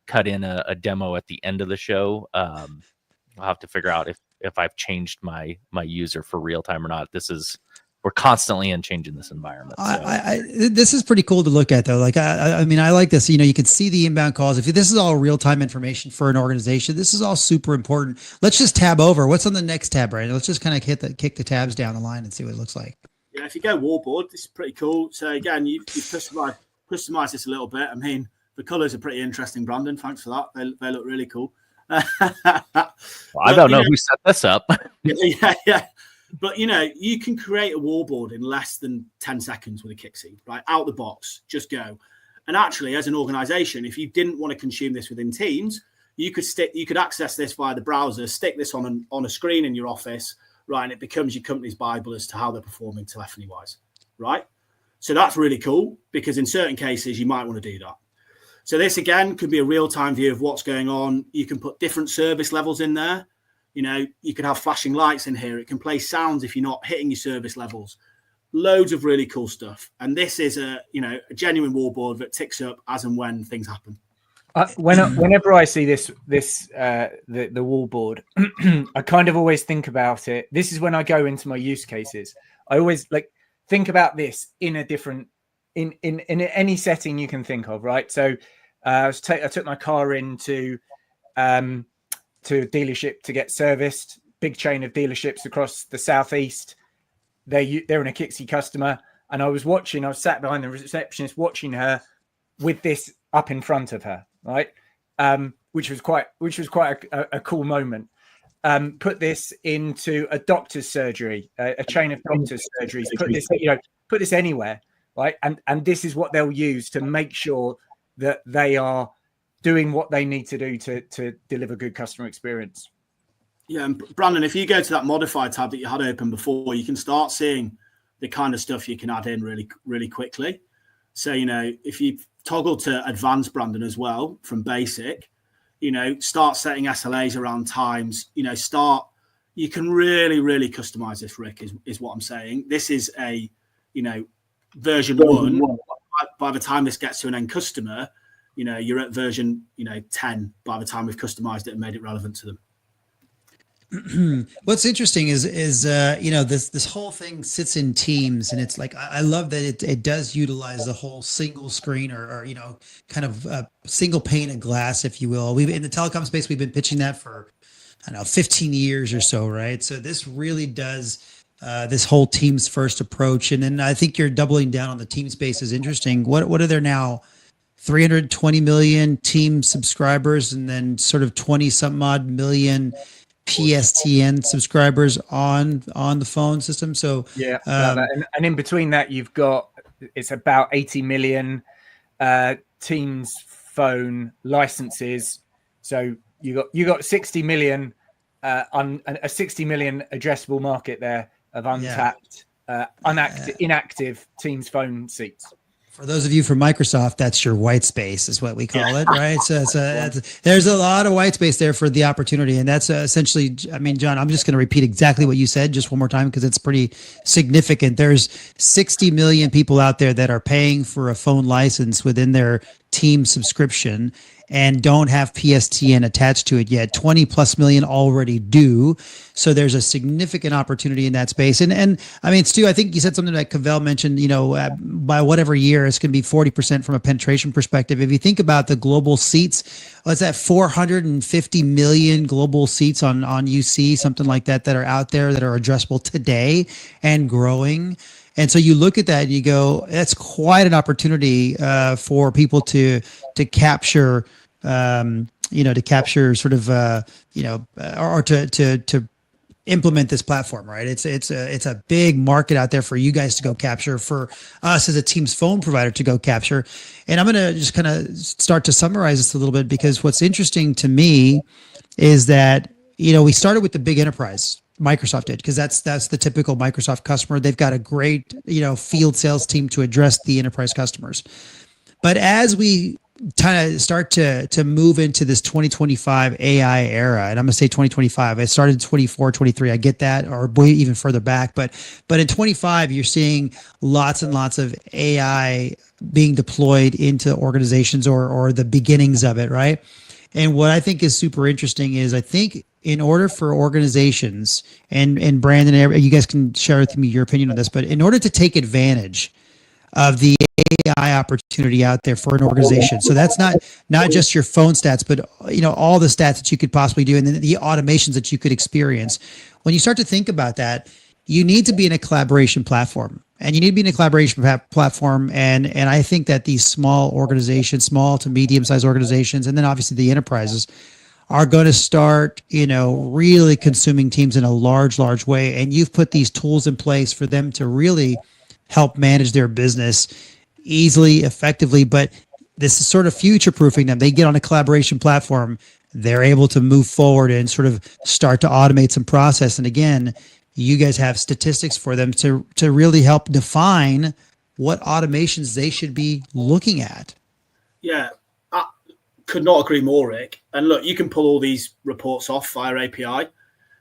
cut in a demo at the end of the show. I'll have to figure out if I've changed my user for real time or not. We're constantly changing this environment. So. This is pretty cool to look at, though. Like, I mean, I like this. You can see the inbound calls. If this is all real-time information for an organization, this is all super important. Let's just tab over. What's on the next tab, right? Let's just kind of kick the tabs down the line and see what it looks like. Yeah, if you go wallboard, this is pretty cool. So again, you customize this a little bit. I mean, the colors are pretty interesting, Brandon. Thanks for that. They look really cool. Well, I don't know who set this up. Yeah. But, you can create a wallboard in less than 10 seconds with Akixi, right? Out the box, just go. And actually, as an organization, if you didn't want to consume this within Teams, you could access this via the browser, stick this on a screen in your office, right? And it becomes your company's Bible as to how they're performing telephony-wise, right? So that's really cool, because in certain cases, you might want to do that. So this, again, could be a real-time view of what's going on. You can put different service levels in there. You could have flashing lights in here. It can play sounds if you're not hitting your service levels. Loads of really cool stuff. And this is a genuine wallboard that ticks up as and when things happen. Whenever I see the wallboard, I kind of always think about it. This is when I go into my use cases. I always think about this in a different, in any setting you can think of, right? So I took my car into to a dealership to get serviced. Big chain of dealerships across the southeast. They're an Akixi customer, and I was sat behind the receptionist watching her with this up in front of her, right? Which was quite a cool moment. Put this into a doctor's surgery, a chain of doctor's surgeries. Put this anywhere, right? And this is what they'll use to make sure that they are doing what they need to do to deliver good customer experience. Yeah, and Brandon, if you go to that modify tab that you had open before, you can start seeing the kind of stuff you can add in really, really quickly. So, if you toggle to advanced, Brandon, as well from basic, start setting SLAs around times, you can really, really customize this, Rick, is what I'm saying. This is a, version 1. By the time this gets to an end customer, you're at version, 10 by the time we've customized it and made it relevant to them. What's interesting is this whole thing sits in Teams, and it's like I love that it does utilize the whole single screen or kind of a single pane of glass, if you will. We've in the telecom space, we've been pitching that for I don't know, 15 years or so, right? So this really does this whole Teams first approach. And then I think you're doubling down on the team space is interesting. What are there now? 320 million team subscribers and then sort of 20 something odd million PSTN subscribers on the phone system. So yeah, and in between that, you've got it's about 80 million Teams phone licenses. So you got 60 million a 60 million addressable market there of untapped, inactive Teams phone seats. For those of you from Microsoft, that's your white space is what we call it, right? So there's a lot of white space there for the opportunity. And that's essentially, I mean, John, I'm just going to repeat exactly what you said just one more time because it's pretty significant. There's 60 million people out there that are paying for a phone license within their team subscription and don't have PSTN attached to it yet. 20 plus million already do. So there's a significant opportunity in that space. And I mean, Stu, I think you said something that Cavell mentioned, by whatever year, it's going to be 40% from a penetration perspective. If you think about the global seats, what's that, 450 million global seats on UC, something like that are out there that are addressable today and growing. And so you look at that and you go, that's quite an opportunity for people to capture, to capture sort of, or to implement this platform, right? It's a big market out there for you guys to go capture, for us as a Teams phone provider to go capture. And I'm going to just kind of start to summarize this a little bit because what's interesting to me is that, we started with the big enterprise. Microsoft did, because that's the typical Microsoft customer. They've got a great, field sales team to address the enterprise customers. But as we kind of start to move into this 2025 AI era, and I'm going to say 2025, it started in 24, 23. I get that, or way even further back. But in 25, you're seeing lots and lots of AI being deployed into organizations or the beginnings of it, right? And what I think is super interesting is I think in order for organizations and Brandon, you guys can share with me your opinion on this, but in order to take advantage of the AI opportunity out there for an organization, so that's not just your phone stats, but all the stats that you could possibly do and then the automations that you could experience. When you start to think about that, you need to be in a collaboration platform. And you need to be in a collaboration platform. And I think that these small organizations, small to medium-sized organizations, and then obviously the enterprises are going to start, really consuming Teams in a large way. And you've put these tools in place for them to really help manage their business easily, effectively. But this is sort of future-proofing them. They get on a collaboration platform. They're able to move forward and sort of start to automate some process. And again, you guys have statistics for them to really help define what automations they should be looking at. Yeah, I could not agree more, Rick. And look, you can pull all these reports off via API.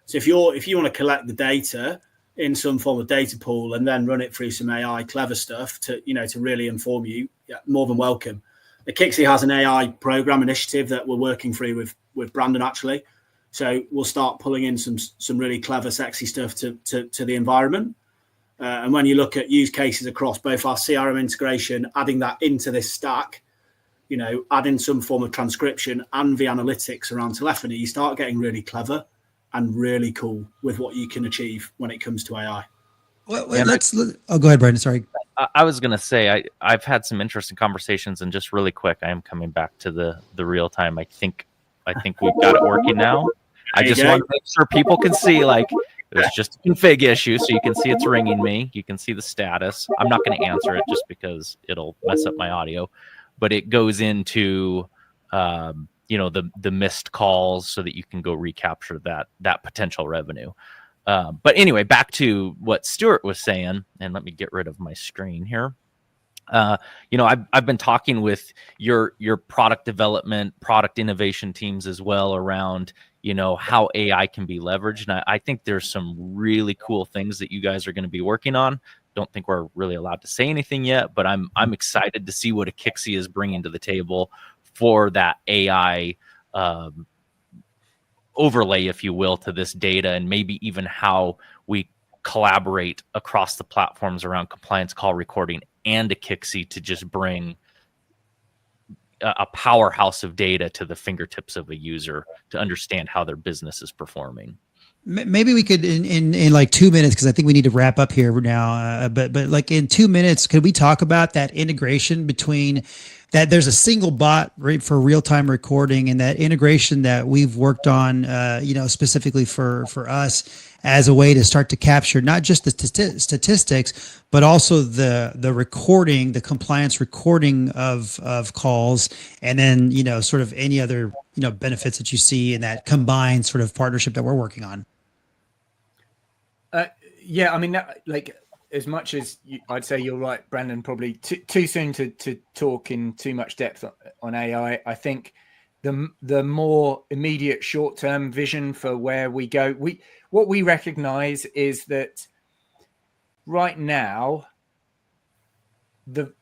So if you want to collect the data in some form of data pool and then run it through some AI clever stuff to really inform you, more than welcome. Akixi has an AI program initiative that we're working through with Brandon actually. So we'll start pulling in some really clever, sexy stuff to the environment. And when you look at use cases across both our CRM integration, adding that into this stack, adding some form of transcription and the analytics around telephony, you start getting really clever and really cool with what you can achieve when it comes to AI. Well, go ahead, Brandon. Sorry. I was going to say, I've had some interesting conversations, and just really quick, I am coming back to the real time. I think we've got it working now. I just want to make sure people can see, there's just a config issue, so you can see it's ringing me. You can see the status. I'm not going to answer it just because it'll mess up my audio, but it goes into, the missed calls so that you can go recapture that potential revenue. But anyway, back to what Stuart was saying, and let me get rid of my screen here. I've been talking with your product development, product innovation teams as well around, how AI can be leveraged. And I think there's some really cool things that you guys are going to be working on. Don't think we're really allowed to say anything yet, but I'm excited to see what Akixi is bringing to the table for that AI overlay, if you will, to this data, and maybe even how we collaborate across the platforms around compliance call recording and Akixi to just bring a powerhouse of data to the fingertips of a user to understand how their business is performing. Maybe we could in like 2 minutes, because I think we need to wrap up here now. But like in 2 minutes, could we talk about that integration between that? There's a single bot for real time recording, and that integration that we've worked on, specifically for us as a way to start to capture not just the statistics, but also the recording, the compliance recording of calls, and then sort of any other benefits that you see in that combined sort of partnership that we're working on. Yeah, I mean, like, as much as I'd say you're right, Brandon, probably too soon to talk in too much depth on AI. I think the more immediate short-term vision for where we go, what we recognize is that right now, the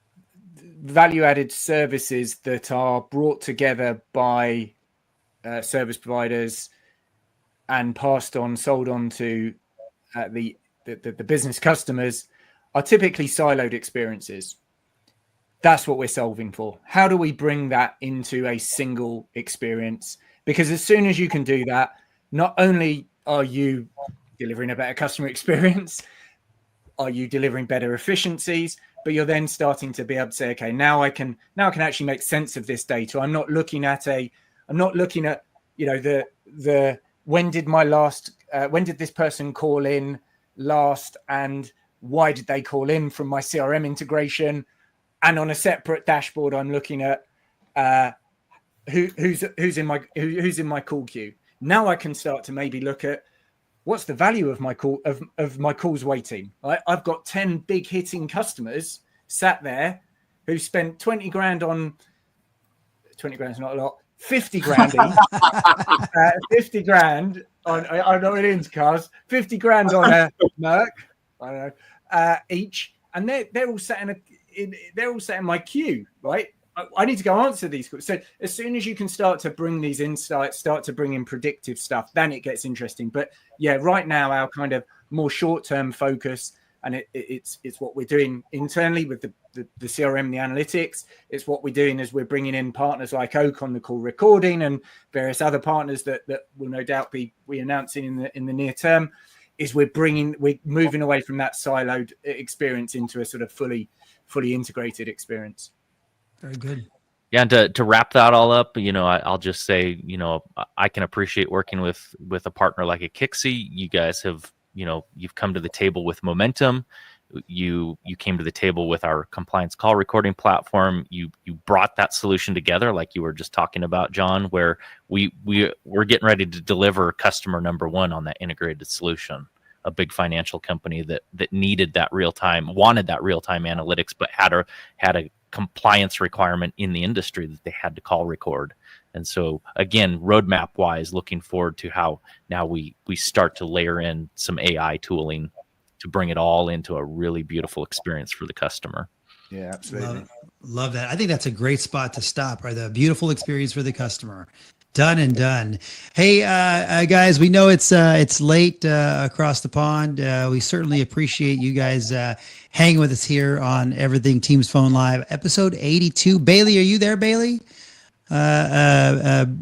value-added services that are brought together by service providers and passed on, sold on to the business customers are typically siloed experiences. That's what we're solving for. How do we bring that into a single experience? Because as soon as you can do that, not only are you delivering a better customer experience, are you delivering better efficiencies, but you're then starting to be able to say, okay, now I can actually make sense of this data. I'm not looking at the when did this person call in last, and why did they call in from my CRM integration? And on a separate dashboard, I'm looking at who's in my call queue. Now I can start to maybe look at what's the value of my call of my calls waiting. I've got 10 big hitting customers sat there who spent 20 grand on 20 grand is not a lot. 50 grand each. 50 grand on, I know it is cars. 50 grand on a Merc, I don't know, each, and they're all sat in my queue, right? I need to go answer these calls. So as soon as you can start to bring these insights, start to bring in predictive stuff, then it gets interesting. But yeah, right now our kind of more short-term focus, and it's what we're doing internally with the CRM, the analytics. It's what we're doing as we're bringing in partners like Oak on the call recording and various other partners that will no doubt be announcing in the near term. Is we're moving away from that siloed experience into a sort of fully integrated experience. Very good. Yeah, and to wrap that all up, I'll just say, I can appreciate working with a partner like Akixi. You guys have, you've come to the table with momentum. You came to the table with our compliance call recording platform. You brought that solution together, like you were just talking about, John, where we're getting ready to deliver customer number one on that integrated solution. A big financial company that needed that wanted that real time analytics, but had a compliance requirement in the industry that they had to call record. And so again, roadmap wise, looking forward to how now we start to layer in some AI tooling to bring it all into a really beautiful experience for the customer. Yeah, absolutely. Love that. I think that's a great spot to stop, right? The beautiful experience for the customer. Done and done. Hey, guys, we know it's late across the pond. We certainly appreciate you guys hanging with us here on Everything Teams Phone Live, episode 82. Bailey, are you there, Bailey? Brandon,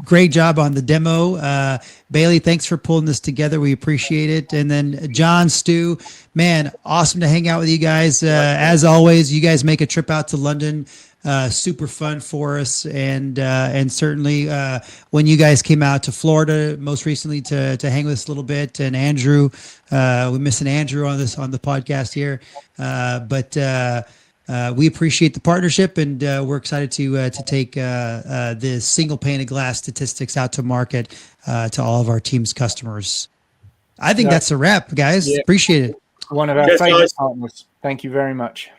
great job on the demo. Bailey, thanks for pulling this together. We appreciate it. And then John, Stu, man, awesome to hang out with you guys. As always, you guys make a trip out to London. Super fun for us, and certainly when you guys came out to Florida most recently to hang with us a little bit, and Andrew, we're missing Andrew on the podcast here, but we appreciate the partnership, and we're excited to take the single pane of glass statistics out to market to all of our team's customers. I think that's a wrap, guys. Yeah. Appreciate it. One of our favorite partners. Thank you very much.